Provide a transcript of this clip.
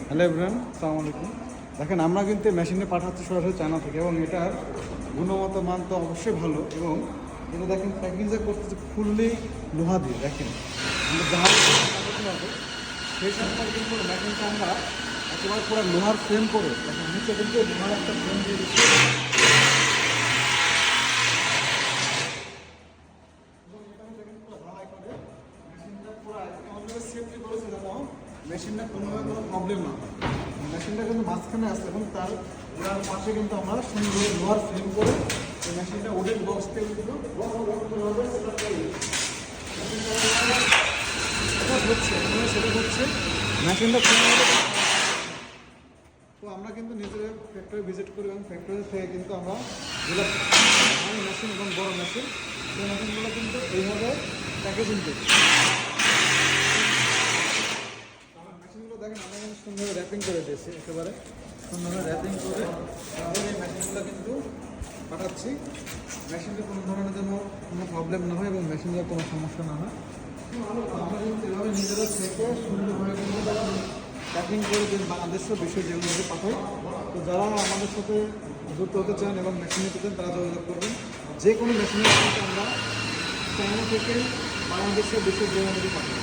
Hello everyone, আসসালামু আলাইকুম। দেখেন আমরা কিন্তু মেশিনে পাঠাচ্ছি সরাসরি চায়না থেকে, এবং এটার গুণগত মান তো অবশ্যই ভালো। এবং এটা দেখেন প্যাকেজিং করতেছে ফুললি লোহা দিয়ে। দেখেন আমরা জাহাজ হবে সেই সময় কিন্তু মেশিনটা আমরা একেবারে পুরো লোহার ফ্রেম করে, দেখেন নিচে কিন্তু লোহার একটা ফ্রেম দিয়ে দিচ্ছি। সেফটি করেছে যেন মেশিনটা কোনোভাবে কোনো প্রবলেম না হয়। মেশিনটা কিন্তু মাঝখানে আসছে এবং তার পাশে কিন্তু আমরা সুন্দর লোহার ফ্রেম করে এই মেশিনটা ওডেন বক্স থেকে কিন্তু সেটা হচ্ছে মেশিনটা তো আমরা কিন্তু নিজেদের ফ্যাক্টরি ভিজিট করি এবং ফ্যাক্টরি থেকে কিন্তু আমরা যেগুলো মেশিন এবং বড় মেশিন সেই মেশিনগুলো কিন্তু এইভাবে প্যাকেজিং করি। মেশিনগুলো দেখেন আমরা কিন্তু সুন্দরভাবে র্যাপিং করে দিয়েছি, একেবারে সুন্দরভাবে র্যাপিং করে তাহলে এই মেশিনগুলো কিন্তু পাঠাচ্ছি। মেশিনটা কোনো ধরনের যেন কোনো প্রবলেম না হয় এবং মেশিনের কোনো সমস্যা না হয়। আমরা কিন্তু এভাবে নিজেরা থেকে সুন্দরভাবে কিন্তু প্যাকিং করে যে বাংলাদেশের বিষয় যেগুলো পাঠাই। তো যারা আমাদের সাথে যুক্ত হতে চান এবং মেশিন নিতে চান তারা যোগাযোগ করবেন। যে কোনো মেশিনের কিন্তু আমরা চায়না থেকে বাংলাদেশের বিষয় যেগুলো পাঠাই।